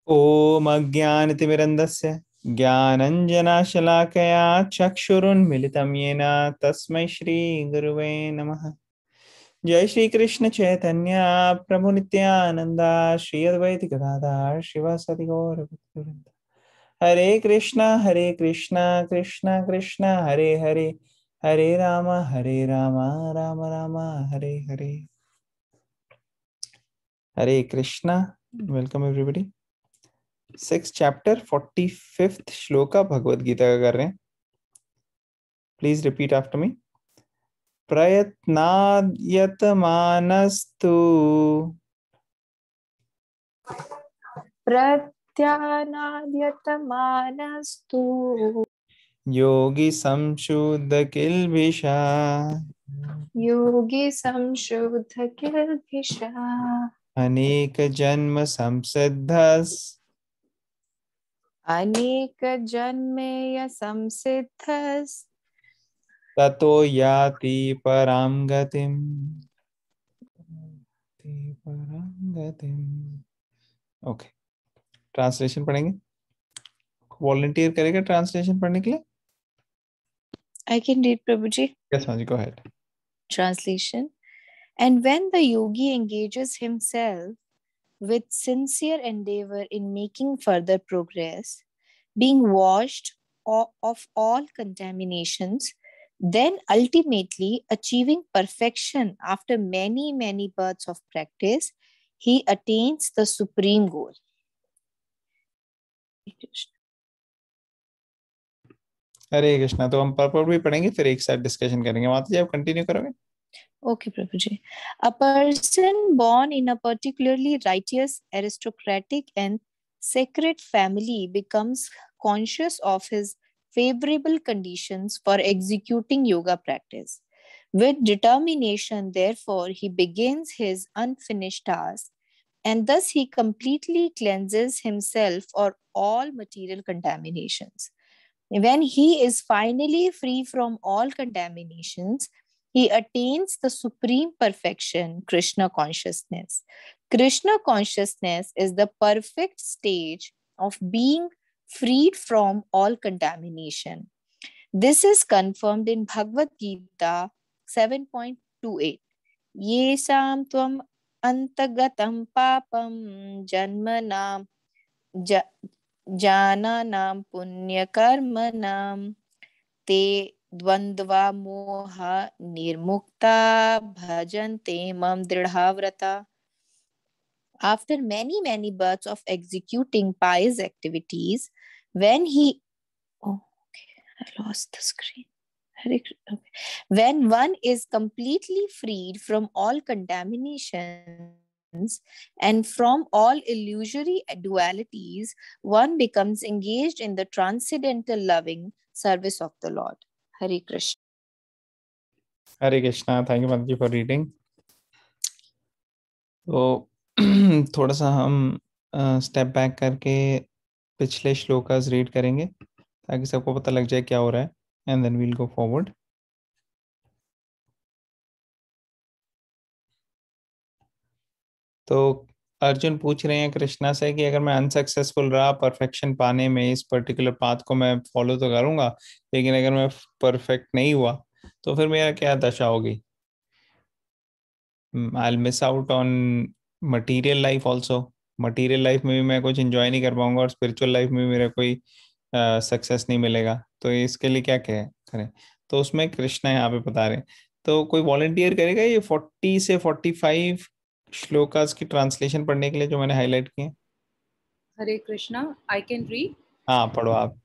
ॐ अज्ञानतिमिरन्दस्य ज्ञानञ्जनशलाकया चक्षुरुन्मिलितं येन तस्मै श्रीगुरुवे नमः। जय श्री कृष्ण चैतन्य प्रभु नित्यानंदा श्री अद्वैत गदाधर शिवासादि गौर भक्तवृंद। Hare Krishna Krishna Krishna Hare Hare, Hare Rama Rama Rama Hare Hare. Hare Krishna. Welcome everybody. 6th chapter 45th shloka Bhagavad Gita का कर रहे हैं। Please repeat after me. प्रयत्नाद्यतमानस्तु प्रत्यानाद्यतमानस्तु योगी संशुद्ध किल्बिषा योगी संशुद्ध किल्बिषः अनेक जन्म संसिद्धस् अनेक जन्मेय संसिद्धस् ततो याति परां गतिम्। ओके, ट्रांसलेशन पढ़ेंगे। वॉलंटियर करेगा ट्रांसलेशन पढ़ने के लिए? I can read, Prabhuji. Yes, Manji, go ahead. Translation. And when the yogi engages himself with sincere endeavor in making further progress, being washed of all contaminations, then ultimately achieving perfection after many births of practice, he attains the supreme goal. हरे कृष्णा। तो हम purple भी पढ़ेंगे, फिर एक साथ discussion करेंगे। माता जी, आप कंटिन्यू करोगे? Okay, Prabhuji. A person born in a particularly righteous, aristocratic, and sacred family becomes conscious of his favorable conditions for executing yoga practice. With determination, therefore, he begins his unfinished task, and thus he completely cleanses himself of all material contaminations. When he is finally free from all contaminations, he attains the supreme perfection, Krishna consciousness. Krishna consciousness is the perfect stage of being freed from all contamination. This is confirmed in Bhagavad Gita 7.28. Yesam tvam antagatam papam janmanam जाननां पुण्यकर्मणां ते द्वन्द्वा मोहा निर्मुक्ता भजन्ते मम दृढ़ाव्रता. After many births of executing pious activities, when he I lost the screen. When one is completely freed from all contaminations and from all illusory dualities, one becomes engaged in the transcendental loving service of the Lord. Hare Krishna. Hare Krishna. Thank you माता जी for reading. तो थोड़ा सा हम step back करके पिछले shlokas read करेंगे ताकि सबको पता लग जाए क्या हो रहा है, and then we'll go forward. तो अर्जुन पूछ रहे हैं कृष्णा से कि अगर मैं अनसक्सेसफुल रहा परफेक्शन पाने में, इस पर्टिकुलर पाथ को मैं फॉलो तो करूंगा, लेकिन अगर मैं परफेक्ट नहीं हुआ तो फिर मेरा क्या दशा होगी? I will miss out on material life also. Material life में भी मैं कुछ एंजॉय नहीं कर पाऊंगा और स्पिरिचुअल लाइफ में भी मेरा कोई सक्सेस नहीं मिलेगा। तो इसके लिए क्या क्या करें? तो उसमें कृष्णा यहाँ पे बता रहे हैं। तो कोई वॉलंटियर करेगा ये 40 से 45 श्लोकास की ट्रांसलेशन पढ़ने के लिए जो मैंने हाईलाइट किए? हरे कृष्णा, आई कैन रीड. हाँ, पढ़ो आप।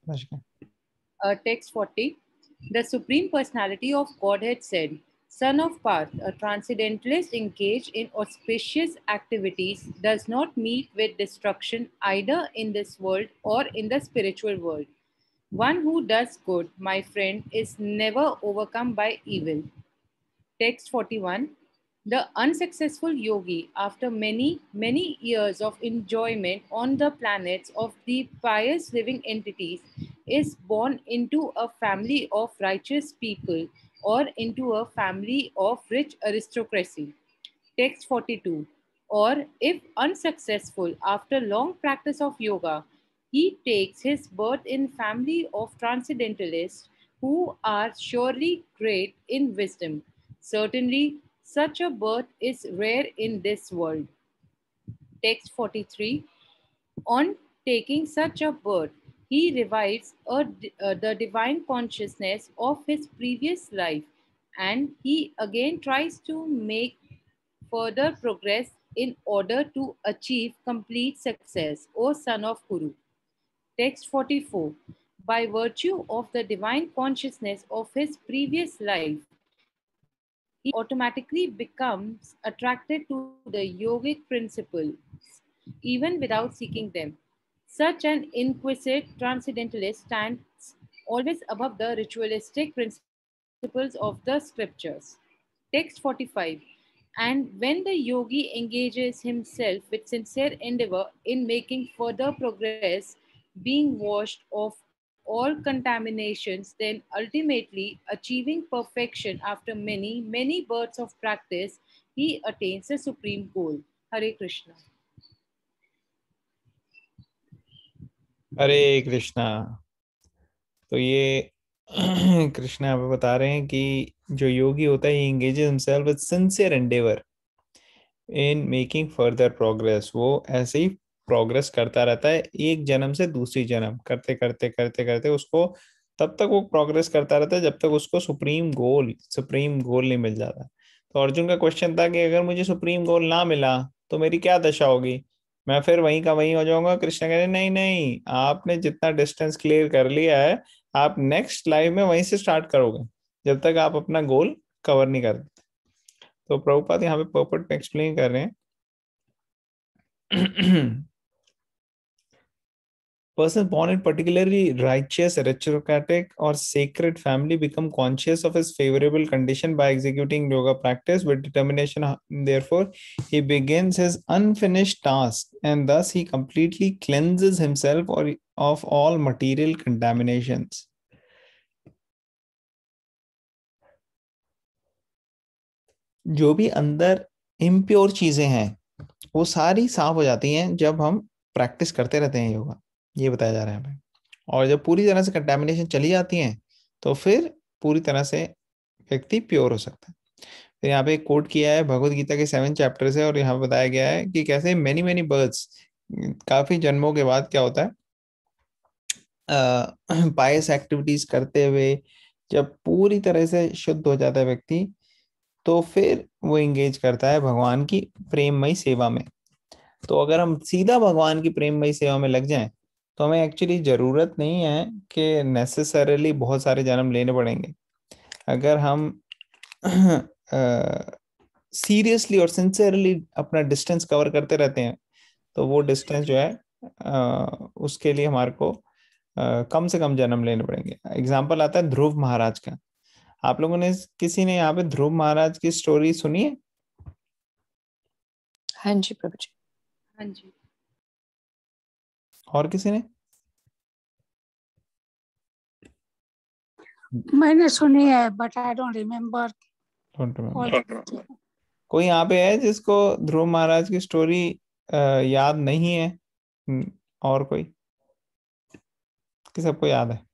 Text 40. The Supreme Personality of Godhead said, Son of Parth, a transcendentalist engaged in auspicious activities does not meet with destruction either in this world or in the spiritual world. One who does good, my friend, is never overcome by evil. Text 41. The unsuccessful yogi, after many years of enjoyment on the planets of the pious living entities, is born into a family of righteous people or into a family of rich aristocracy. Text 42. or if unsuccessful after long practice of yoga, he takes his birth in family of transcendentalists who are surely great in wisdom. Certainly, such a birth is rare in this world. Text 43. On taking such a birth, he revives the divine consciousness of his previous life, and he again tries to make further progress in order to achieve complete success, O son of Kuru. Text 44. By virtue of the divine consciousness of his previous life, he automatically becomes attracted to the yogic principles even without seeking them. Such an inquisitive transcendentalist stands always above the ritualistic principles of the scriptures. Text 45. And when the yogi engages himself with sincere endeavor in making further progress, being washed of all contaminations, then ultimately achieving perfection after many, many births of practice, he attains the supreme goal. Hare Krishna. हरे कृष्णा। तो ये कृष्ण यहाँ पे बता रहे हैं कि जो योगी होता है, he engages himself with sincere endeavour in making further progress. वो ऐसे ही प्रोग्रेस करता रहता है, एक जन्म से दूसरी जन्म करते करते करते करते उसको तब तक वो प्रोग्रेस करता रहता है जब तक उसको सुप्रीम गोल नहीं मिल जाता। तो अर्जुन का क्वेश्चन था कि अगर मुझे सुप्रीम गोल ना मिला तो मेरी क्या दशा होगी, मैं फिर वहीं का वहीं हो जाऊंगा। कृष्ण कह रहे नहीं नहीं, आपने जितना डिस्टेंस क्लियर कर लिया है, आप नेक्स्ट लाइफ में वहीं से स्टार्ट करोगे जब तक आप अपना गोल कवर नहीं कर देते। तो प्रभुपाद यहाँ पे पर्पट में एक्सप्लेन कर रहे हैं Persons born in particularly righteous, aristocratic, or sacred family become conscious of his favorable condition by executing yoga practice with determination. Therefore, he begins his unfinished task, and thus he completely cleanses himself of all material contaminations. जो भी अंदर impure चीजें हैं वो सारी साफ हो जाती हैं जब हम प्रैक्टिस करते रहते हैं योगा, ये बताया जा रहा है हमें। और जब पूरी तरह से कंटेमिनेशन चली जाती है तो फिर पूरी तरह से व्यक्ति प्योर हो सकता है। फिर यहाँ पे एक कोट किया है भगवत गीता के 7 चैप्टर से, और यहाँ बताया गया है कि कैसे मेनी मेनी बर्थ्स, काफी जन्मों के बाद क्या होता है, पायस एक्टिविटीज करते हुए जब पूरी तरह से शुद्ध हो जाता है व्यक्ति, तो फिर वो एंगेज करता है भगवान की प्रेममयी सेवा में। तो अगर हम सीधा भगवान की प्रेममयी सेवा में लग जाएं तो हमें एक्चुअली जरूरत नहीं है कि नेसेसरली बहुत सारे जन्म लेने पड़ेंगे। अगर हम सीरियसली और सिंसियरली अपना डिस्टेंस कवर करते रहते हैं तो वो डिस्टेंस जो है उसके लिए हमारे को कम से कम जन्म लेने पड़ेंगे। एग्जाम्पल आता है ध्रुव महाराज का। आप लोगों ने किसी ने यहाँ पे ध्रुव महाराज की स्टोरी सुनी है? हाँ जी प्रभु जी। हाँ जी। और किसी ने? मैंने सुनी है बट आई डोंट रिमेम्बर। कोई यहाँ पे है जिसको ध्रुव महाराज की स्टोरी याद नहीं है? और कोई? कि सबको याद है?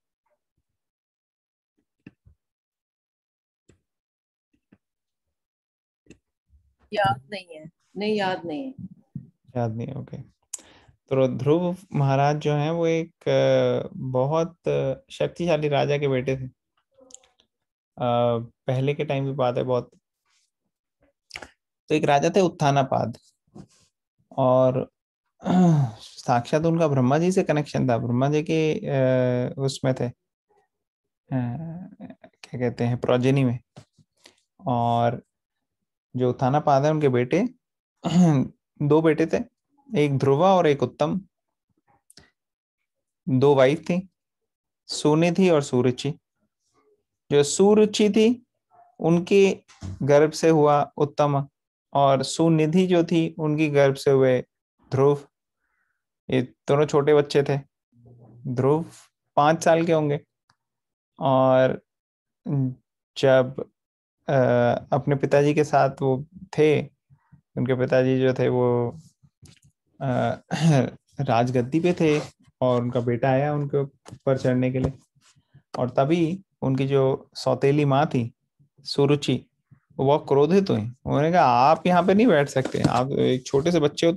याद नहीं है। नहीं, याद नहीं है। याद नहीं है, ओके। तो ध्रुव महाराज जो हैं वो एक बहुत शक्तिशाली राजा के बेटे थे। पहले के टाइम की बात है बहुत। तो एक राजा थे उत्थानापाद, और साक्षात उनका ब्रह्मा जी से कनेक्शन था। ब्रह्मा जी के उसमें थे, क्या कहते हैं, प्रोजेनी में। और जो उत्थानापाद है उनके बेटे, 2 बेटे थे, एक ध्रुवा और एक उत्तम। 2 वाइफ थी, सुनिधि और सुरुचि। जो सुरुचि थी उनके गर्भ से हुआ उत्तम, और सुनिधि जो थी उनकी गर्भ से हुए ध्रुव। ये दोनों छोटे बच्चे थे। ध्रुव 5 साल के होंगे, और जब अपने पिताजी के साथ वो थे उनके पिताजी जो थे वो अ, राजगद्दी पे थे और उनका बेटा आया उनके ऊपर चढ़ने के लिए। और तभी उनकी जो सौतेली माँ थी सुरुचि, वो बहुत क्रोधित हुई। उन्होंने कहा आप यहाँ पे नहीं बैठ सकते, आप एक छोटे से बच्चे हो,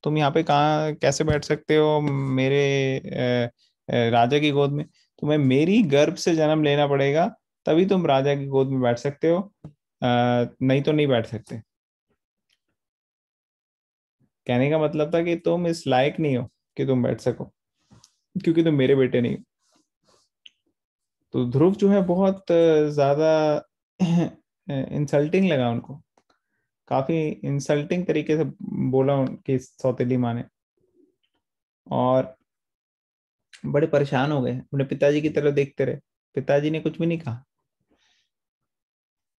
तुम यहाँ पे कहाँ कैसे बैठ सकते हो मेरे राजा की गोद में? तुम्हें मेरी गर्भ से जन्म लेना पड़ेगा, तभी तुम राजा की गोद में बैठ सकते हो, नहीं तो नहीं बैठ सकते। कहने का मतलब था कि तुम इस लायक नहीं हो कि तुम बैठ सको, क्योंकि तुम मेरे बेटे नहीं हो। तो ध्रुव जो है बहुत ज्यादा इंसल्टिंग लगा उनको, काफी इंसल्टिंग तरीके से बोला उनकी सौतेली माँ ने। और बड़े परेशान हो गए, अपने पिताजी की तरफ देखते रहे। पिताजी ने कुछ भी नहीं कहा,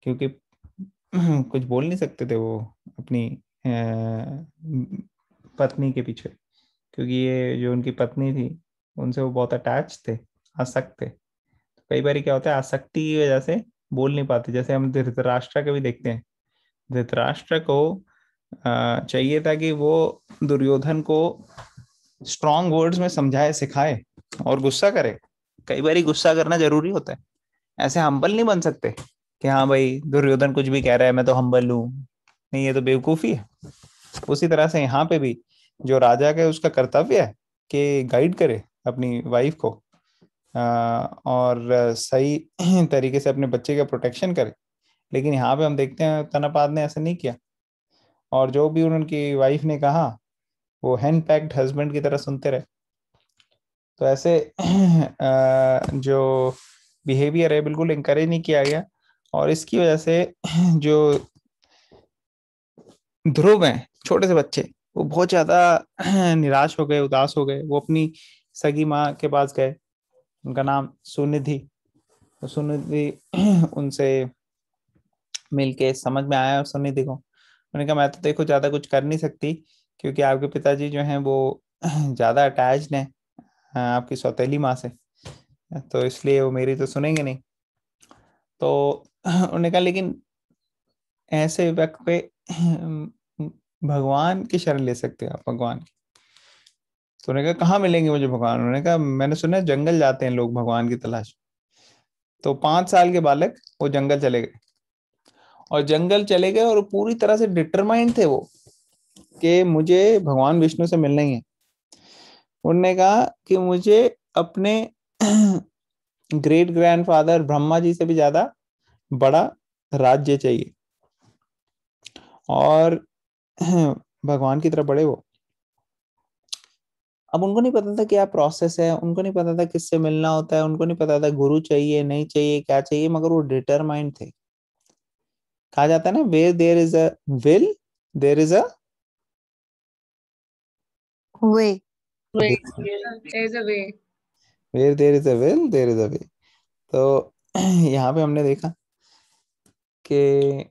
क्योंकि कुछ बोल नहीं सकते थे वो अपनी पत्नी के पीछे, क्योंकि ये जो उनकी पत्नी थी उनसे वो बहुत अटैच थे, आसक्त थे। कई बार क्या होता है, आसक्ति की वजह से बोल नहीं पाते। जैसे हम धृतराष्ट्र का भी देखते हैं, धृतराष्ट्र को चाहिए था कि वो दुर्योधन को स्ट्रॉन्ग वर्ड्स में समझाए सिखाए और गुस्सा करे। कई बार गुस्सा करना जरूरी होता है, ऐसे हम्बल नहीं बन सकते कि हाँ भाई दुर्योधन कुछ भी कह रहा है मैं तो हम्बल हूँ। नहीं, ये तो बेवकूफी है। उसी तरह से यहाँ पे भी जो राजा का उसका कर्तव्य है कि गाइड करे अपनी वाइफ को और सही तरीके से अपने बच्चे का प्रोटेक्शन करे। लेकिन यहाँ पे हम देखते हैं तनापाद ने ऐसा नहीं किया, और जो भी उनकी वाइफ ने कहा वो हैंड पैक्ड हस्बैंड की तरह सुनते रहे। तो ऐसे जो बिहेवियर है बिल्कुल इंकरेज नहीं किया गया। और इसकी वजह से जो ध्रुव हैं, छोटे से बच्चे, वो बहुत ज्यादा निराश हो गए, उदास हो गए। वो अपनी सगी माँ के पास गए, उनका नाम सुनिधि। तो सुनिधि उनसे मिलके समझ में आया, और सुनिधि को उन्होंने कहा मैं तो देखो ज्यादा कुछ कर नहीं सकती, क्योंकि आपके पिताजी जो हैं वो ज्यादा अटैच्ड हैं आपकी सौतेली माँ से, तो इसलिए वो मेरी तो सुनेंगे नहीं। तो उन्होंने कहा लेकिन ऐसे वक्त पे भगवान की शरण ले सकते हो आप, भगवान की। तो उन्होंने कहा कहाँ मिलेंगे मुझे भगवान? उन्होंने कहा मैंने सुना है जंगल जाते हैं लोग भगवान की तलाश। तो 5 साल के बालक वो जंगल चले गए, और जंगल चले गए और पूरी तरह से डिटरमाइंड थे वो कि मुझे भगवान विष्णु से मिलना ही है। उन्होंने कहा कि मुझे अपने ग्रेट ग्रैंडफादर ब्रह्मा जी से भी ज्यादा बड़ा राज्य चाहिए, और भगवान की तरफ बढ़े वो। अब उनको नहीं पता था क्या प्रोसेस है, उनको नहीं पता था किससे मिलना होता है, उनको नहीं पता था गुरु चाहिए नहीं चाहिए क्या चाहिए, मगर वो डिटरमाइंड थे। कहा जाता है ना, where there is a will there is a way. There's a way. Where there is a will there is a way. तो यहाँ पे हमने देखा कि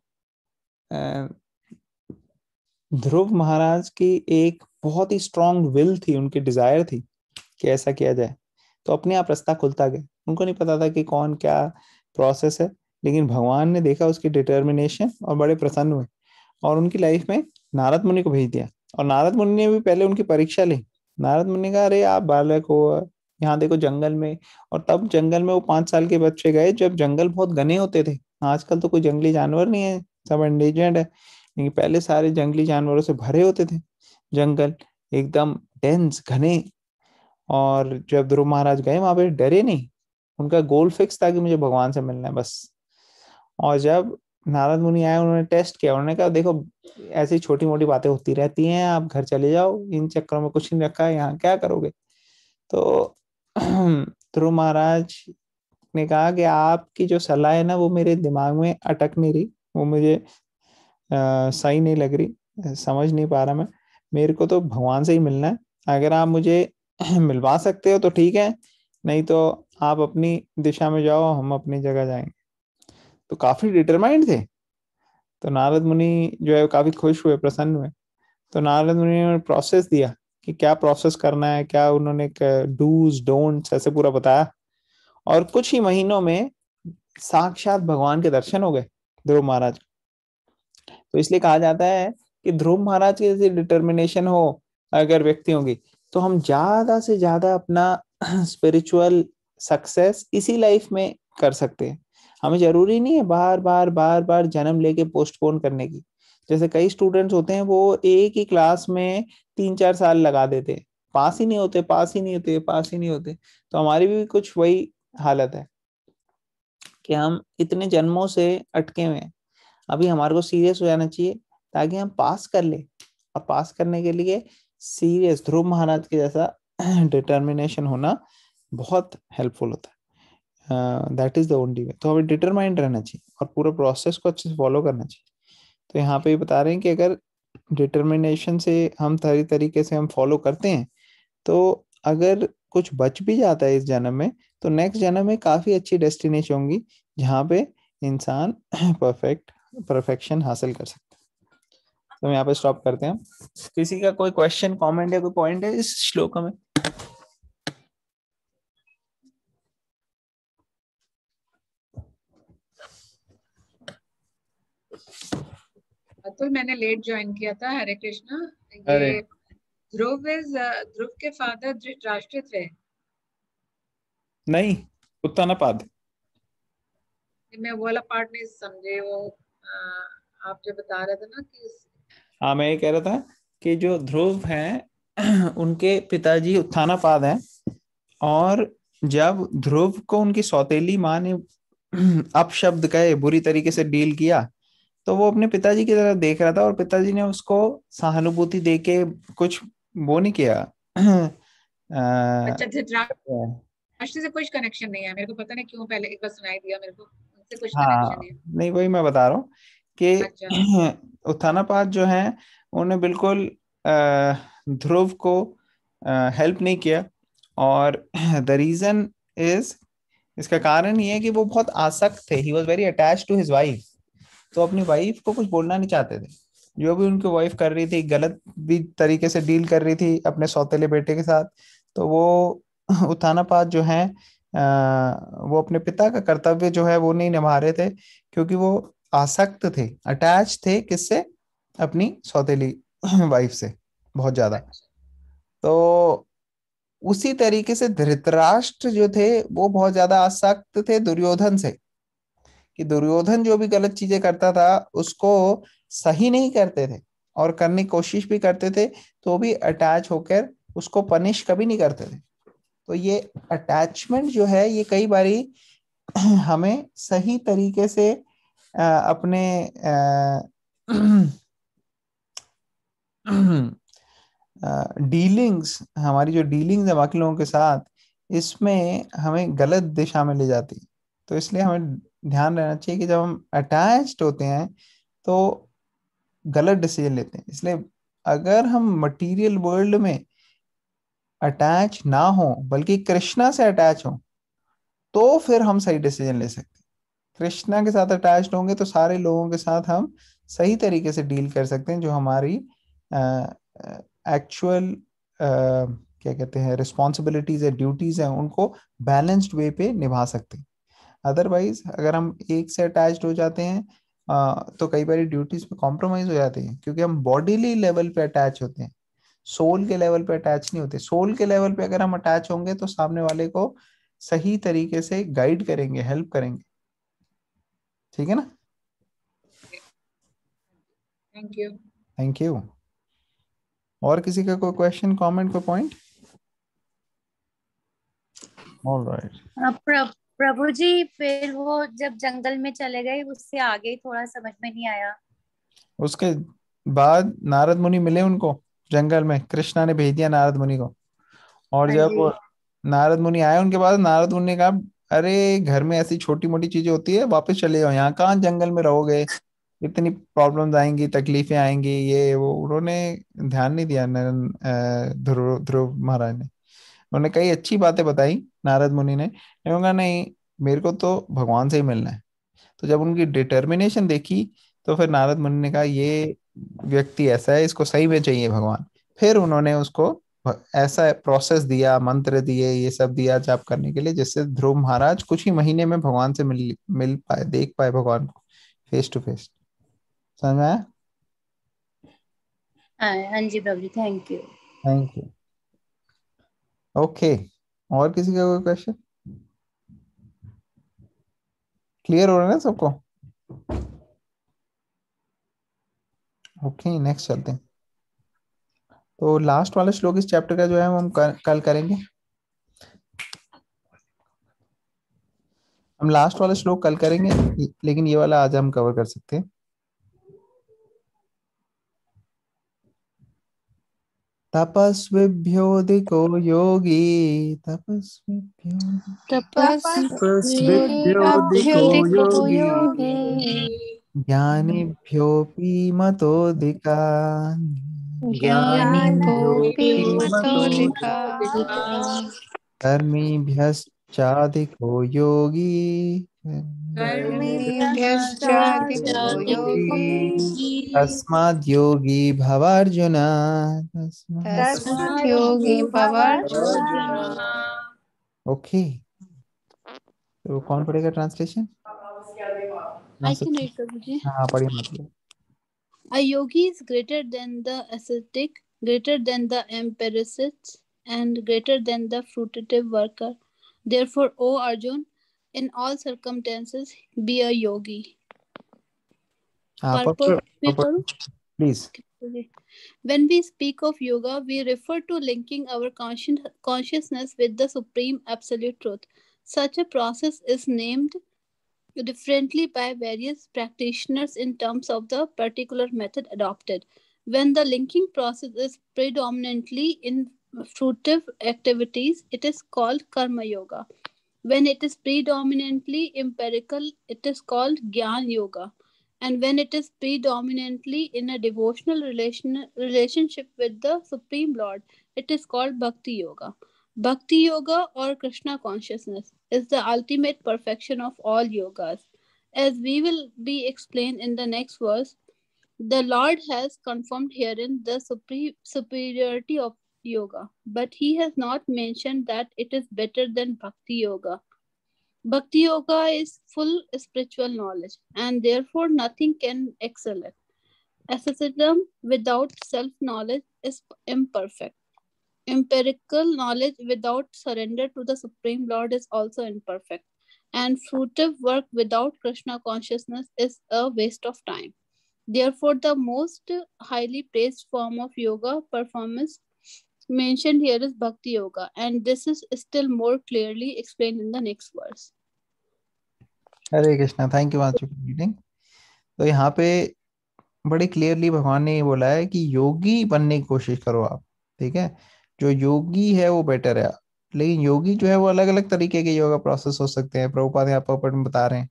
ध्रुव महाराज की एक बहुत ही स्ट्रांग विल थी, उनकी डिजायर थी कि ऐसा किया जाए। तो अपने आप रास्ता खुलता गया। उनको नहीं पता था कि कौन क्या प्रोसेस है, लेकिन भगवान ने देखा उसकी डिटर्मिनेशन और बड़े प्रसन्न हुए, और उनकी लाइफ में नारद मुनि को भेज दिया। और नारद मुनि ने भी पहले उनकी परीक्षा ली। नारद मुनि ने कहा अरे आप बालक हो, यहाँ देखो जंगल में। और तब जंगल में वो 5 साल के बच्चे गए जब जंगल बहुत घने होते थे। आजकल तो कोई जंगली जानवर नहीं है, सब एंडेंजर्ड है, लेकिन पहले सारे जंगली जानवरों से भरे होते थे जंगल, एकदम डेंस घने। और जब ध्रुव महाराज गए वहां पे डरे नहीं, उनका गोल फिक्स था कि मुझे भगवान से मिलना है बस। और जब नारद मुनि आए उन्होंने टेस्ट किया, उन्होंने कहा देखो ऐसी छोटी मोटी बातें होती रहती हैं, आप घर चले जाओ, इन चक्करों में कुछ नहीं रखा है, यहाँ क्या करोगे? तो ध्रुव महाराज ने कहा कि आपकी जो सलाह है ना वो मेरे दिमाग में अटक नहीं रही, वो मुझे सही नहीं लग रही, समझ नहीं पा रहा मैं। मेरे को तो भगवान से ही मिलना है, अगर आप मुझे मिलवा सकते हो तो ठीक है, नहीं तो आप अपनी दिशा में जाओ, हम अपनी जगह जाएंगे। तो काफी डिटरमाइंड थे। तो नारद मुनि जो है काफी खुश हुए, प्रसन्न हुए। तो नारद मुनि ने प्रोसेस दिया कि क्या प्रोसेस करना है, क्या उन्होंने डूज डोंट्स ऐसे पूरा बताया। और कुछ ही महीनों में साक्षात भगवान के दर्शन हो गए ध्रुव महाराज। तो इसलिए कहा जाता है कि ध्रुव महाराज की जैसी डिटर्मिनेशन हो अगर व्यक्तियों की, तो हम ज्यादा से ज्यादा अपना स्पिरिचुअल सक्सेस इसी लाइफ में कर सकते हैं। हमें जरूरी नहीं है बार बार बार बार जन्म लेके पोस्टपोन करने की। जैसे कई स्टूडेंट्स होते हैं वो एक ही क्लास में 3-4 साल लगा देते हैं, पास ही नहीं होते, पास ही नहीं होते, पास ही नहीं होते। तो हमारी भी कुछ वही हालत है कि हम इतने जन्मों से अटके हुए हैं। अभी हमारे को सीरियस हो जाना चाहिए ताकि हम पास कर ले, और पास करने के लिए सीरियस ध्रुव महाराज के जैसा डिटर्मिनेशन होना बहुत हेल्पफुल होता है। That is the only way. तो हमें डिटरमाइंड रहना चाहिए और पूरा प्रोसेस को अच्छे से फॉलो करना चाहिए। तो यहाँ पे बता रहे हैं कि अगर डिटर्मिनेशन से हम तरीके से हम फॉलो करते हैं, तो अगर कुछ बच भी जाता है इस जन्म में, तो नेक्स्ट जन्म में काफी अच्छी डेस्टिनेशन होंगी जहाँ पे इंसान परफेक्शन हासिल कर सकता है। तो हम यहाँ पे स्टॉप करते हैं। किसी का कोई क्वेश्चन, कमेंट या कोई पॉइंट है इस श्लोक में? अतुल, मैंने लेट ज्वाइन किया था। हरे कृष्णा। अरे ये ध्रुव के फादर धृतराष्ट्र थे। नहीं, उत्तानापाद। मैं वो वाला पार्ट नहीं समझे। वो आप जो बता रहे थे ना कि हाँ, मैं ये कह रहा था कि जो ध्रुव हैं उनके पिताजी उत्थानापाद हैं, और जब ध्रुव को उनकी सौतेली माँ ने अपशब्द कहे, बुरी तरीके से डील किया, तो वो अपने पिताजी की तरफ देख रहा था और पिताजी ने उसको सहानुभूति देके कुछ वो नहीं किया। अच्छा, धृतराष्ट्र से कुछ कनेक्शन नहीं है। मेरे को पता नहीं क्यों पहले एक बार सुनाई दिया मेरे को, उनसे कुछ कनेक्शन हाँ, नहीं है। नहीं वही मैं बता रहा हूँ कि अच्छा। उत्थानापाद जो हैं उन्होंने बिल्कुल ध्रुव को हेल्प नहीं किया। और द रीजन इज, इसका कारण ये है कि वो बहुत आसक्त थे। He was very attach to his wife. तो अपनी वाइफ को कुछ बोलना नहीं चाहते थे। जो भी उनकी वाइफ कर रही थी, गलत भी तरीके से डील कर रही थी अपने सौतेले बेटे के साथ, तो वो उत्थानापाद जो है वो अपने पिता का कर्तव्य जो है वो नहीं निभा रहे थे, क्योंकि वो आसक्त थे, अटैच थे। किससे? अपनी सौतेली वाइफ से बहुत ज्यादा। अच्छा। तो उसी तरीके से धृतराष्ट्र जो थे वो बहुत ज्यादा आसक्त थे दुर्योधन से, कि दुर्योधन जो भी गलत चीजें करता था उसको सही नहीं करते थे, और करने की कोशिश भी करते थे तो भी अटैच होकर उसको पनिश कभी नहीं करते थे। तो ये अटैचमेंट जो है ये कई बारी हमें सही तरीके से अपने डीलिंग्स, हमारी जो डीलिंग्स है बाकी लोगों के साथ, इसमें हमें गलत दिशा में ले जाती है। तो इसलिए हमें ध्यान रहना चाहिए कि जब हम अटैच्ड होते हैं तो गलत डिसीजन लेते हैं। इसलिए अगर हम मटेरियल वर्ल्ड में अटैच ना हो बल्कि कृष्णा से अटैच हो, तो फिर हम सही डिसीजन ले सकते हैं। कृष्णा के साथ अटैच्ड होंगे तो सारे लोगों के साथ हम सही तरीके से डील कर सकते हैं, जो हमारी एक्चुअल क्या कहते हैं रिस्पॉन्सिबिलिटीज है, ड्यूटीज हैं, उनको बैलेंस्ड वे पे निभा सकते हैं। अदरवाइज अगर हम एक से अटैच्ड हो जाते हैं तो कई बार ड्यूटीज पे कॉम्प्रोमाइज हो जाते हैं, क्योंकि हम बॉडीली लेवल पे अटैच होते हैं, सोल के लेवल पे अटैच नहीं होते। सोल के लेवल पे अगर हम अटैच होंगे तो सामने वाले को सही तरीके से गाइड करेंगे, हेल्प करेंगे। ठीक है ना? Thank you. Thank you. और किसी का कोई क्वेश्चन, कमेंट, कोई पॉइंट? ऑलराइट। प्रभु जी, फिर वो जब जंगल में चले गए उससे आगे थोड़ा समझ में नहीं आया। उसके बाद नारद मुनि मिले उनको जंगल में, कृष्णा ने भेज दिया नारद मुनि को। और हाँ जब जी। वो नारद मुनि आए उनके पास, नारद मुनि ने कहा अरे घर में ऐसी छोटी मोटी चीजें होती है, वापस चले जाओ, यहाँ कहाँ जंगल में रहोगे, इतनी प्रॉब्लम्स आएंगी, तकलीफें आएंगी, ये वो। उन्होंने ध्यान नहीं दिया ध्रुव ध्रुव महाराज ने। उन्होंने कई अच्छी बातें बताई नारद मुनि ने, लेकिन कहा नहीं, मेरे को तो भगवान से ही मिलना है। तो जब उनकी डिटर्मिनेशन देखी तो फिर नारद मुनि ने कहा ये व्यक्ति ऐसा है, इसको सही में चाहिए भगवान। फिर उन्होंने उसको ऐसा प्रोसेस दिया, मंत्र दिए, ये सब दिया जाप करने के लिए, जिससे ध्रुव महाराज कुछ ही महीने में भगवान से मिल मिल पाए, देख पाए भगवान को फेस टू फेस। समझ में आया? हाँ जी प्रभु जी, thank you. Thank you. Okay, और किसी का कोई क्वेश्चन? क्लियर हो रहा है ना सबको? ओके, नेक्स्ट चलते हैं। तो लास्ट वाला श्लोक इस चैप्टर का जो है वो हम कल करेंगे। हम लास्ट वाला श्लोक कल करेंगे, लेकिन ये वाला आज हम कवर कर सकते हैं। तपस्विभ्योऽधिको योगी, तपस्विभ्योऽधिको योगी ज्ञानिभ्योऽपि मतोऽधिका, ज्ञानिभ्योऽपि मतोऽधिका कर्मिभ्यश्चाधिको योगी, कर्मिभ्यश्चाधिको योगी तस्माद् योगी भवार्जुन। तस्मात् योगी भवार्जुन। ओके, तो कौन पढ़ेगा translation? I can read, Prabhuji. हाँ पढ़िए मतलब। A yogi is greater than the ascetic, greater than the empiricist, and greater than the fruitive worker. Therefore, O Arjun, in all circumstances, be a yogi. Purport, please. When we speak of yoga, we refer to linking our consciousness with the supreme absolute truth. Such a process is named differently by various practitioners in terms of the particular method adopted. When the linking process is predominantly in fruitive activities, it is called karma yoga. When it is predominantly empirical, it is called Gyan Yoga. And when it is predominantly in a devotional relationship with the Supreme Lord, it is called Bhakti Yoga. Bhakti Yoga or Krishna consciousness is the ultimate perfection of all yogas. As we will be explained in the next verse, the Lord has confirmed herein the superiority of yoga, but he has not mentioned that it is better than Bhakti Yoga. Bhakti Yoga is full spiritual knowledge, and therefore nothing can excel it. Asceticism without self-knowledge is imperfect. Empirical knowledge without surrender to the Supreme Lord is also imperfect. And fruitive work without Krishna consciousness is a waste of time. Therefore, the most highly praised form of yoga performance mentioned here is Bhakti Yoga, and this is still more clearly explained in the next verse. Hare Krishna, thank you Wanchu for reading. तो यहाँ पे बड़ी clearly भगवान ने ये बोला है कि योगी बनने की कोशिश करो आप, ठीक है। जो योगी है वो बेटर है, लेकिन योगी जो है वो अलग अलग तरीके के योगा प्रोसेस हो सकते हैं। प्रभुपाद यहाँ पर बता रहे हैं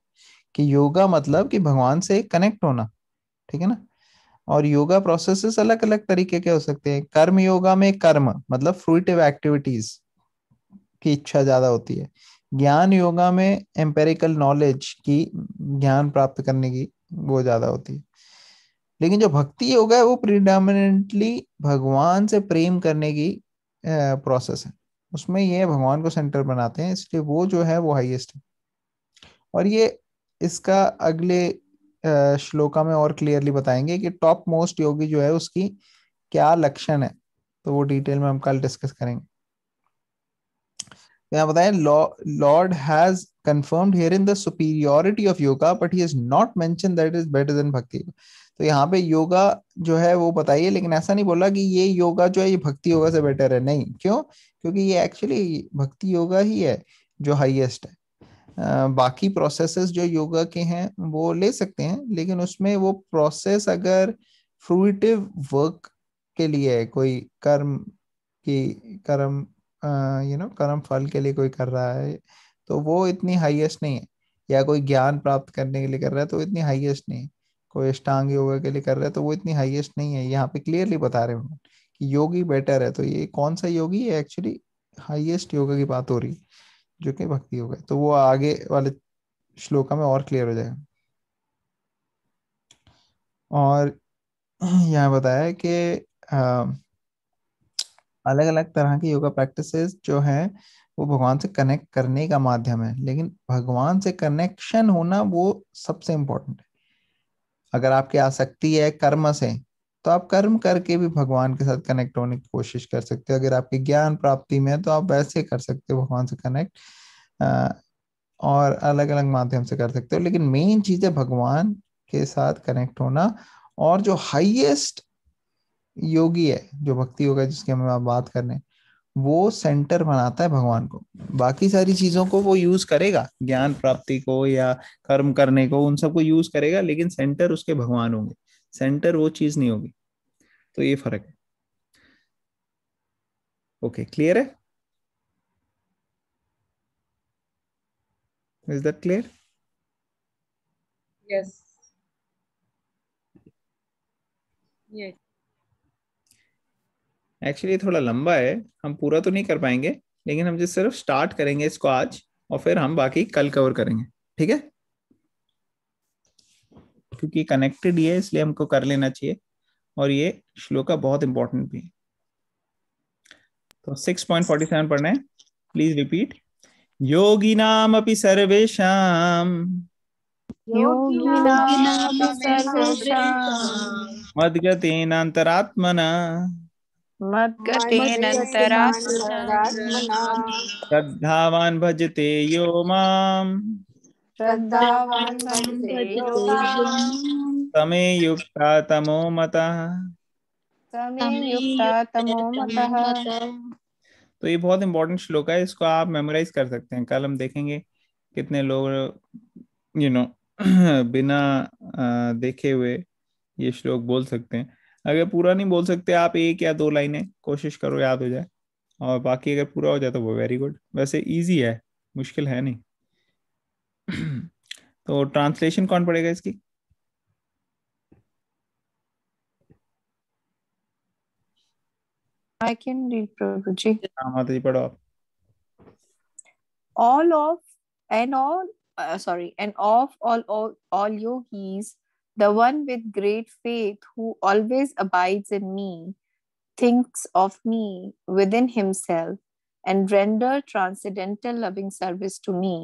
कि योगा मतलब कि भगवान से कनेक्ट होना, ठीक है ना। और योगा प्रोसेसेस अलग अलग तरीके के हो सकते हैं। कर्म योगा में कर्म मतलब फ्रूटिव एक्टिविटीज की इच्छा ज्यादा होती है। ज्ञान योगा में एम्पेरिकल नॉलेज की, ज्ञान प्राप्त करने की वो ज्यादा होती है। लेकिन जो भक्ति योगा है वो प्रिडोमिनेंटली भगवान से प्रेम करने की प्रोसेस है। उसमें ये भगवान को सेंटर बनाते हैं, इसलिए वो जो है वो हाईएस्ट है। और ये इसका अगले श्लोका में और क्लियरली बताएंगे कि टॉप मोस्ट योगी जो है उसकी क्या लक्षण है, तो वो डिटेल में हम कल डिस्कस करेंगे। यहाँ बताएं, Lord has confirmed here in the superiority of yoga but he has not mention that is better than भक्ति। तो यहाँ पे योगा जो है वो बताइए, लेकिन ऐसा नहीं बोला कि ये योगा जो है ये भक्ति योगा से बेटर है, नहीं। क्यों? क्योंकि ये एक्चुअली भक्ति योगा ही है जो हाईएस्ट है। बाकी प्रोसेसेस जो योगा के हैं वो ले सकते हैं, लेकिन उसमें वो प्रोसेस अगर फ्रूटिव वर्क के लिए है, कोई कर्म की कर्म कर्म फल के लिए कोई कर रहा है, तो वो इतनी हाईएस्ट नहीं है। या कोई ज्ञान प्राप्त करने के लिए कर रहा है तो इतनी हाईएस्ट नहीं है। कोई अष्टांग योगा के लिए कर रहा है तो वो इतनी हाईएस्ट नहीं है। यहाँ पे क्लियरली बता रहे हैं कि योगी बेटर है। तो ये कौन सा योगी है? एक्चुअली हाईएस्ट योगा की बात हो रही है जो कि भक्ति योगा है। तो वो आगे वाले श्लोका में और क्लियर हो जाएगा। और यहाँ बताया है कि अलग अलग तरह की योगा प्रैक्टिसेस जो हैं वो भगवान से कनेक्ट करने का माध्यम है, लेकिन भगवान से कनेक्शन होना वो सबसे इम्पोर्टेंट है। अगर आपकी आसक्ति है कर्म से, तो आप कर्म करके भी भगवान के साथ कनेक्ट होने की कोशिश कर सकते हो। अगर आपकी ज्ञान प्राप्ति में है तो आप वैसे कर सकते हो भगवान से कनेक्ट, और अलग अलग माध्यम से कर सकते हो। लेकिन मेन चीज है भगवान के साथ कनेक्ट होना। और जो हाईएस्ट योगी है, जो भक्ति योगा जिसकी हम आप बात कर रहे हैं, वो सेंटर बनाता है भगवान को। बाकी सारी चीजों को वो यूज करेगा, ज्ञान प्राप्ति को या कर्म करने को, उन सबको यूज करेगा, लेकिन सेंटर उसके भगवान होंगे, सेंटर वो चीज नहीं होगी। तो ये फर्क है। ओके, क्लियर है? Is that clear? Yes. Yes. Actually थोड़ा लंबा है, हम पूरा तो नहीं कर पाएंगे, लेकिन हम सिर्फ स्टार्ट करेंगे इसको आज, और फिर हम बाकी कल कवर करेंगे, ठीक है? क्योंकि कनेक्टेड ही है इसलिए हमको कर लेना चाहिए, और ये श्लोका बहुत इंपॉर्टेंट भी है। तो 6.47 पढ़ना है, प्लीज रिपीट। योगिनामपि सर्वेषां योगिनामपि सर्वेषां मद्गतेनान्तरात्मना मद्गतेनन्तरात्मना श्रद्धावान् भजते यो माम् श्रद्धावान् भजते यो माम् तमे युक्ता तमो मतः। समे युक्ता तमो मतः। तो ये बहुत इंपॉर्टेंट श्लोक है, इसको आप मेमोराइज कर सकते हैं। कल हम देखेंगे कितने लोग बिना देखे हुए ये श्लोक बोल सकते हैं। अगर पूरा नहीं बोल सकते आप, एक या दो लाइनें कोशिश करो याद हो जाए, और बाकी अगर पूरा हो जाए तो वो वेरी गुड। वैसे इजी है, मुश्किल है नहीं। तो ट्रांसलेशन कौन पढ़ेगा इसकी? I can read, Prabhuji. हाँ माता जी पढ़ो आप। All of and all and of all yogis, the one with great faith who always abides in me, thinks of me within himself and render transcendental loving service to me.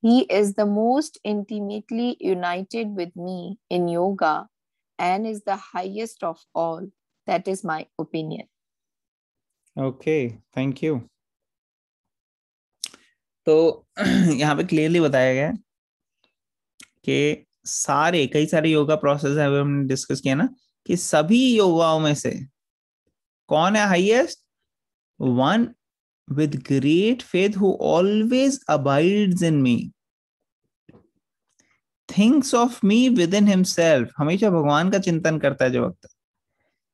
He is the most intimately united with me in yoga and is the highest of all. That is my opinion. Okay, thank you. तो यहाँ पे clearly बताया गया है कि कई सारे yoga process है, हमने डिस्कस किया ना, कि सभी योगाओं में से कौन है highest? One with great faith who always abides in me, thinks of me with in himself, हमेशा भगवान का चिंतन करता है,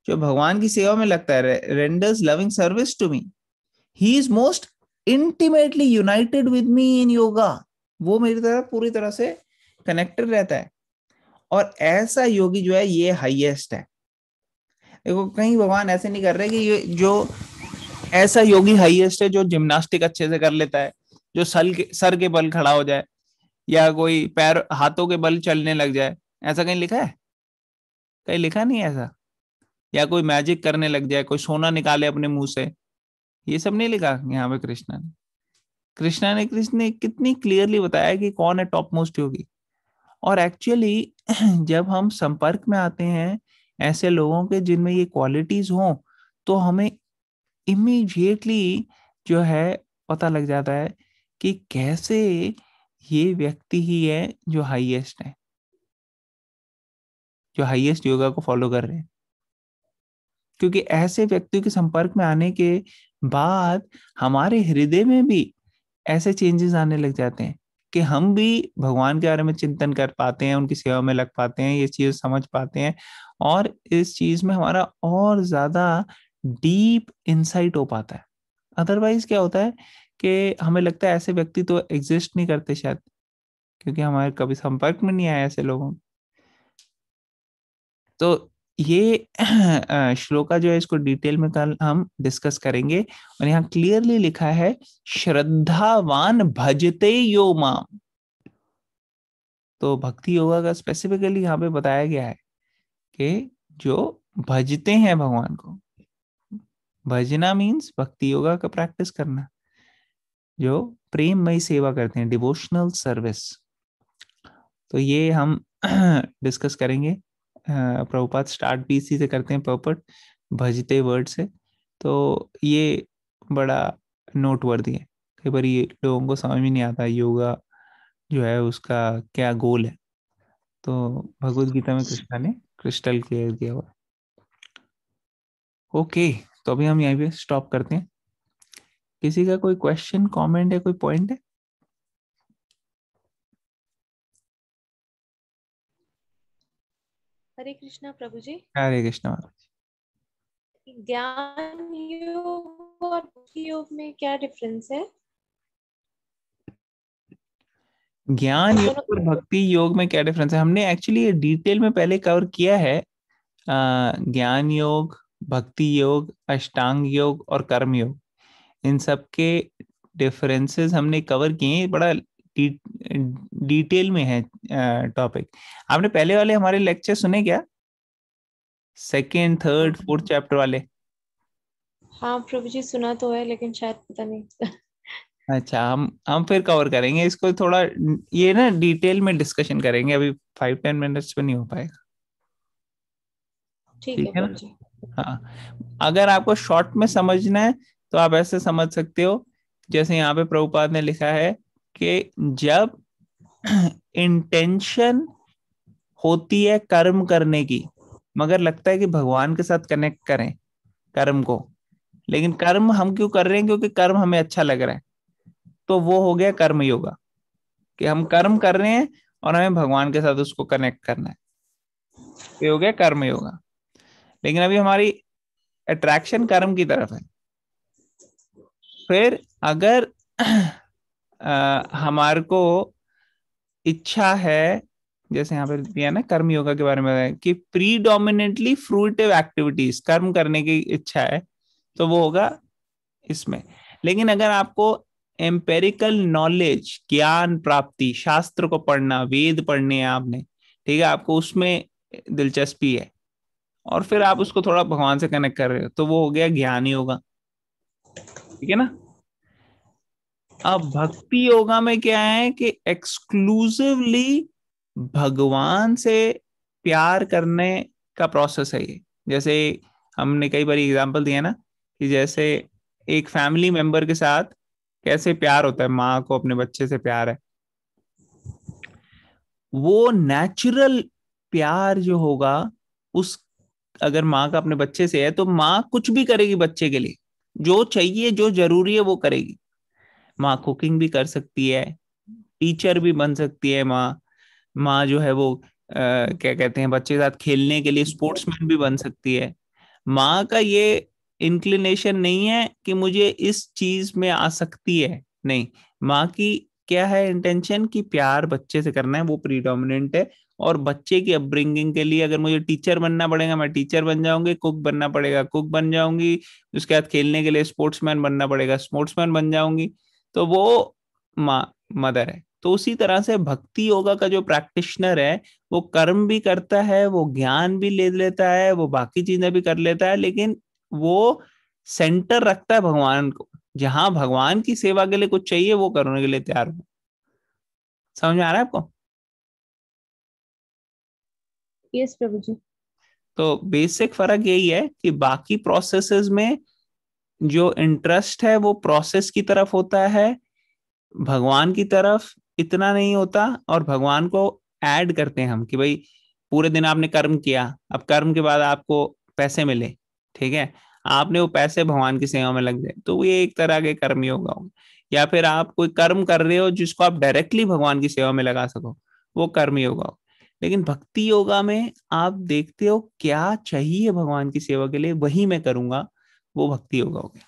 जो भगवान की सेवा में लगता है, renders loving service to me, he is most intimately united with me in yoga, वो मेरी तरह पूरी तरह से कनेक्टेड रहता है। और ऐसा योगी जो है ये हाईएस्ट है। देखो कहीं भगवान ऐसे नहीं कर रहे कि ये जो ऐसा योगी हाईएस्ट है जो जिम्नास्टिक अच्छे से कर लेता है, जो सर के बल खड़ा हो जाए, या कोई पैर हाथों के बल चलने लग जाए, ऐसा कहीं लिखा है? कहीं लिखा नहीं है ऐसा। या कोई मैजिक करने लग जाए, कोई सोना निकाले अपने मुंह से, ये सब नहीं लिखा यहाँ पे। कृष्ण ने कितनी क्लियरली बताया कि कौन है टॉप मोस्ट योगी। और एक्चुअली जब हम संपर्क में आते हैं ऐसे लोगों के जिनमें ये क्वालिटीज हों, तो हमें इमीडिएटली जो है पता लग जाता है कि कैसे ये व्यक्ति ही है जो हाईएस्ट है, जो हाईएस्ट योगा को फॉलो कर रहे हैं। क्योंकि ऐसे व्यक्तियों के संपर्क में आने के बाद हमारे हृदय में भी ऐसे चेंजेस आने लग जाते हैं कि हम भी भगवान के बारे में चिंतन कर पाते हैं, उनकी सेवा में लग पाते हैं, ये चीज समझ पाते हैं, और इस चीज में हमारा और ज्यादा डीप इंसाइट हो पाता है। अदरवाइज क्या होता है कि हमें लगता है ऐसे व्यक्ति तो एग्जिस्ट नहीं करते शायद, क्योंकि हमारे कभी संपर्क में नहीं आए ऐसे लोगों। तो ये श्लोका जो है इसको डिटेल में कल हम डिस्कस करेंगे। और यहाँ क्लियरली लिखा है श्रद्धावान भजते यो माम। तो भक्ति योगा का स्पेसिफिकली यहाँ पे बताया गया है कि जो भजते हैं भगवान को। भजना मीन्स भक्ति योगा का प्रैक्टिस करना, जो प्रेममयी सेवा करते हैं, डिवोशनल सर्विस। तो ये हम डिस्कस करेंगे प्रभुपाद स्टार्ट भी इसी से करते हैं, पर्पट भजते वर्ड से। तो ये बड़ा नोटवर्दी है। कई बार ये लोगों को समझ में नहीं आता योगा जो है उसका क्या गोल है। तो भगवत गीता में कृष्णा ने क्रिस्टल क्लियर किया हुआ। ओके, तो अभी हम यहीं पे स्टॉप करते हैं। किसी का कोई क्वेश्चन, कमेंट है, कोई पॉइंट है? हरे कृष्णा प्रभु जी। हरे कृष्ण महाराज। ज्ञान योग और भक्ति योग में क्या डिफरेंस है? ज्ञान योग और भक्ति योग में क्या डिफरेंस है, हमने एक्चुअली ये डिटेल में पहले कवर किया है। ज्ञान योग, भक्ति योग, अष्टांग योग और कर्म योग, इन सब के डिफरेंसेस हमने कवर किए हैं। बड़ा डिटेल में है टॉपिक। आपने पहले वाले हमारे लेक्चर सुने क्या, सेकेंड, थर्ड, फोर्थ चैप्टर वाले? हाँ प्रभु जी सुना तो है, लेकिन शायद पता नहीं। अच्छा, हम फिर कवर करेंगे इसको थोड़ा, ये ना डिटेल में डिस्कशन करेंगे, अभी 5-10 मिनट्स में नहीं हो पाएगा। ठीक है है प्रभु ना? जी। हाँ, अगर आपको शॉर्ट में समझना है तो आप ऐसे समझ सकते हो, जैसे यहाँ पे प्रभुपाद ने लिखा है कि जब इंटेंशन होती है कर्म करने की, मगर लगता है कि भगवान के साथ कनेक्ट करें कर्म को, लेकिन कर्म हम क्यों कर रहे हैं, क्योंकि कर्म हमें अच्छा लग रहा है, तो वो हो गया कर्म योगा, कि हम कर्म कर रहे हैं और हमें भगवान के साथ उसको कनेक्ट करना है, ये हो गया कर्म योगा। लेकिन अभी हमारी अट्रैक्शन कर्म की तरफ है। फिर अगर हमारे को इच्छा है, जैसे यहाँ पे दिया ना कर्म योगा के बारे में कि प्रीडोमिनेंटली फ्रूटिव एक्टिविटीज कर्म करने की इच्छा है, तो वो होगा इसमें। लेकिन अगर आपको एम्पेरिकल नॉलेज, ज्ञान प्राप्ति, शास्त्र को पढ़ना, वेद पढ़ने हैं आपने, ठीक है, आपको उसमें दिलचस्पी है और फिर आप उसको थोड़ा भगवान से कनेक्ट कर रहे हो, तो वो हो गया ज्ञान योगा। ठीक है ना? अब भक्ति योगा में क्या है कि एक्सक्लूसिवली भगवान से प्यार करने का प्रोसेस है ये। जैसे हमने कई बार एग्जांपल दिया ना, कि जैसे एक फैमिली मेंबर के साथ कैसे प्यार होता है, माँ को अपने बच्चे से प्यार है, वो नेचुरल प्यार जो होगा उस, अगर माँ का अपने बच्चे से है तो माँ कुछ भी करेगी बच्चे के लिए, जो चाहिए जो जरूरी है वो करेगी। माँ कुकिंग भी कर सकती है, टीचर भी बन सकती है माँ, माँ जो है वो क्या कहते हैं बच्चे के साथ खेलने के लिए स्पोर्ट्समैन भी बन सकती है। माँ का ये इंक्लिनेशन नहीं है कि मुझे इस चीज में आसक्ति है, नहीं, माँ की क्या है इंटेंशन कि प्यार बच्चे से करना है, वो प्रीडोमिनेंट है। और बच्चे की अपब्रिंगिंग के लिए अगर मुझे टीचर बनना पड़ेगा मैं टीचर बन जाऊंगी, कुक बनना पड़ेगा कुक बन जाऊंगी, उसके बाद खेलने के लिए स्पोर्ट्समैन बनना पड़ेगा स्पोर्ट्समैन बन जाऊंगी, तो वो माँ मदर है। तो उसी तरह से भक्ति योगा का जो प्रैक्टिशनर है वो कर्म भी करता है, वो ज्ञान भी ले लेता है, वो बाकी चीजें भी कर लेता है, लेकिन वो सेंटर रखता है भगवान को, जहां भगवान की सेवा के लिए कुछ चाहिए वो करने के लिए तैयार हो। समझ में आ रहा है आपको? यस प्रभु जी। तो बेसिक फर्क यही है कि बाकी प्रोसेसेस में जो इंटरेस्ट है वो प्रोसेस की तरफ होता है, भगवान की तरफ इतना नहीं होता। और भगवान को ऐड करते हैं हम कि भाई पूरे दिन आपने कर्म किया, अब कर्म के बाद आपको पैसे मिले, ठीक है, आपने वो पैसे भगवान की सेवा में लग गए, तो ये एक तरह के कर्म योग होगा। या फिर आप कोई कर्म कर रहे हो जिसको आप डायरेक्टली भगवान की सेवा में लगा सको, वो कर्म योग होगा। लेकिन भक्ति योगा में आप देखते हो क्या चाहिए भगवान की सेवा के लिए वही मैं करूंगा, वो भक्ति योगा हो गया।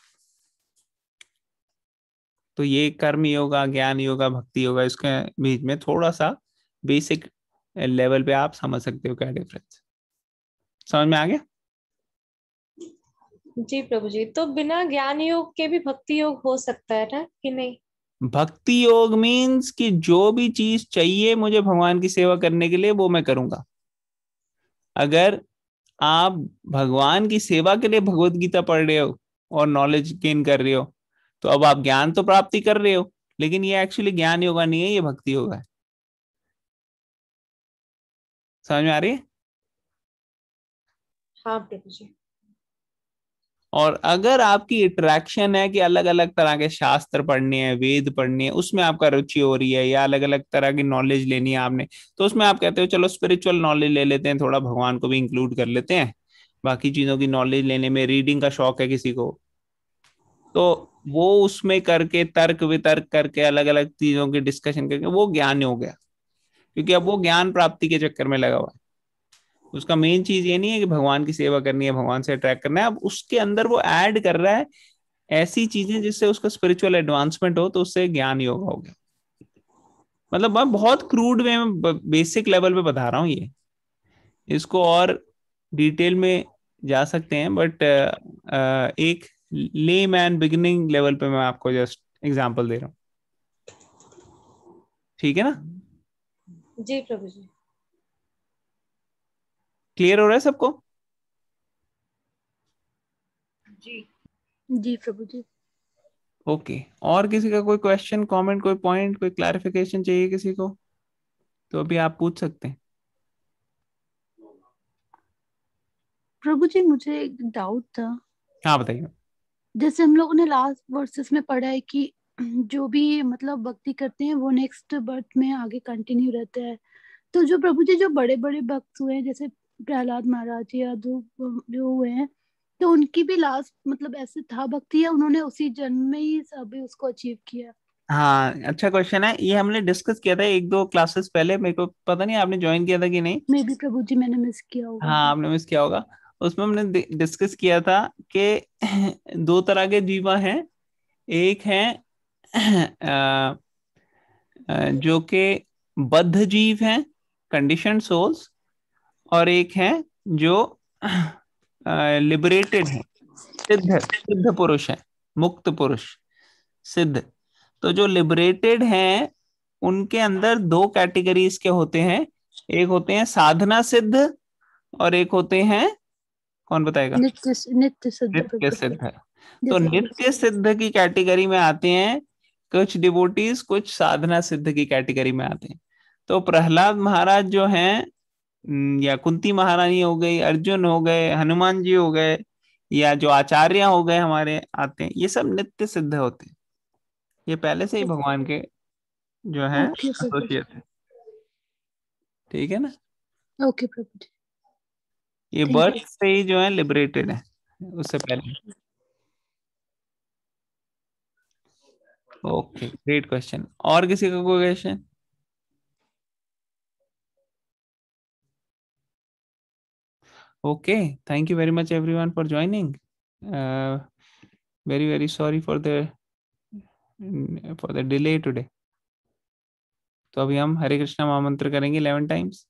तो ये कर्म योगा, ज्ञान योगा, भक्ति योगा, इसके बीच में थोड़ा सा बेसिक लेवल पे आप समझ सकते हो क्या डिफरेंस। समझ में आ गया? जी प्रभु जी, तो बिना ज्ञान योग के भी भक्ति योग हो सकता है ना कि नहीं? भक्ति योग मीन्स कि जो भी चीज चाहिए मुझे भगवान की सेवा करने के लिए वो मैं करूंगा। अगर आप भगवान की सेवा के लिए भगवत गीता पढ़ रहे हो और नॉलेज गेन कर रहे हो, तो अब आप ज्ञान तो प्राप्ति कर रहे हो, लेकिन ये एक्चुअली ज्ञान योगा नहीं है, ये भक्ति योगा है। समझ में आ रही है? हाँ प्रभु जी। और अगर आपकी अट्रैक्शन है कि अलग अलग तरह के शास्त्र पढ़ने हैं, वेद पढ़ने हैं, उसमें आपका रुचि हो रही है, या अलग अलग तरह की नॉलेज लेनी है आपने, तो उसमें आप कहते हो चलो स्पिरिचुअल नॉलेज ले लेते हैं, थोड़ा भगवान को भी इंक्लूड कर लेते हैं बाकी चीजों की नॉलेज लेने में। रीडिंग का शौक है किसी को, तो वो उसमें करके तर्क वितर्क करके अलग अलग चीजों की डिस्कशन करके वो ज्ञान हो गया, क्योंकि अब वो ज्ञान प्राप्ति के चक्कर में लगा हुआ है। उसका मेन चीज ये नहीं है कि भगवान की सेवा करनी है, भगवान से अट्रैक्ट करना है, अब उसके अंदर वो ऐड कर रहा है ऐसी चीजें जिससे उसका स्पिरिचुअल एडवांसमेंट हो, तो उससे ज्ञान योग हो गया। मतलब मैं बहुत क्रूड वे में बेसिक लेवल पे बता रहा हूँ ये, इसको और डिटेल में जा सकते हैं, बट एक ले मैन बिगिनिंग लेवल पे मैं आपको जस्ट एग्जांपल दे रहा हूँ। ठीक है ना? जी प्रभु जी। क्लियर हो रहा है सबको? जी जी प्रभु जी। ओके। और किसी का कोई क्वेश्चन, कमेंट, कोई पॉइंट, कोई क्लैरिफिकेशन चाहिए किसी को, तो अभी आप पूछ सकते हैं। प्रभु जी मुझे एक डाउट था। हाँ बताइए। जैसे हम लोगों ने लास्ट वर्सेस में पढ़ा है कि जो भी मतलब भक्ति करते हैं वो नेक्स्ट बर्थ में आगे कंटिन्यू रहते हैं। तो जो प्रभु जी जो बड़े बड़े भक्त हुए हैं जैसे प्रहलाद महाराज या जो हुए हैं, तो उनकी भी लास्ट मतलब ऐसे था भक्ति, या उन्होंने उसी जन्म में ही सभी उसको अचीव किया? हाँ अच्छा क्वेश्चन है, ये हमने डिस्कस किया था एक दो क्लासेस पहले, मेरे को पता नहीं आपने ज्वाइन किया था कि नहीं। मे भी प्रभु जी मैंने मिस किया होगा। हाँ आपने मिस किया होगा। उसमें हमने डिस्कस किया था कि दो तरह के जीवा हैं। एक है जो कि बद्ध जीव हैं, कंडीशनड सोल्स, और एक है जो लिबरेटेड है, सिद्ध सिद्ध पुरुष है, मुक्त पुरुष, सिद्ध। तो जो लिबरेटेड हैं उनके अंदर दो कैटेगरीज के होते हैं, एक होते हैं साधना सिद्ध और एक होते हैं, कौन बताएगा? नित्य सिद्ध नित्य प्रभु जी। सिद्ध। तो जैसे कि नित्य सिद्ध की कैटेगरी में आते हैं कुछ डिवोटीज, कुछ साधना सिद्ध की कैटेगरी में आते हैं। तो प्रहलाद महाराज जो हैं, या कुंती महारानी हो गई, अर्जुन हो गए, हनुमान जी हो गए, या जो आचार्य हो गए हमारे आते हैं, ये सब नित्य सिद्ध होते हैं। ये पहले से ही भगवान के जो है ओके प्रभु जी। एसोसिएट है। ठीक है ना? ओके प्रभु जी। ये थैंक बर्थ यू। से ही जो है लिबरेटेड है, उससे पहले। Okay great question. और किसी का कोई question? Okay, thank you very much everyone for joining. Very very sorry for the delay today. तो अभी हम हरे कृष्णा महामंत्र करेंगे 11 टाइम्स।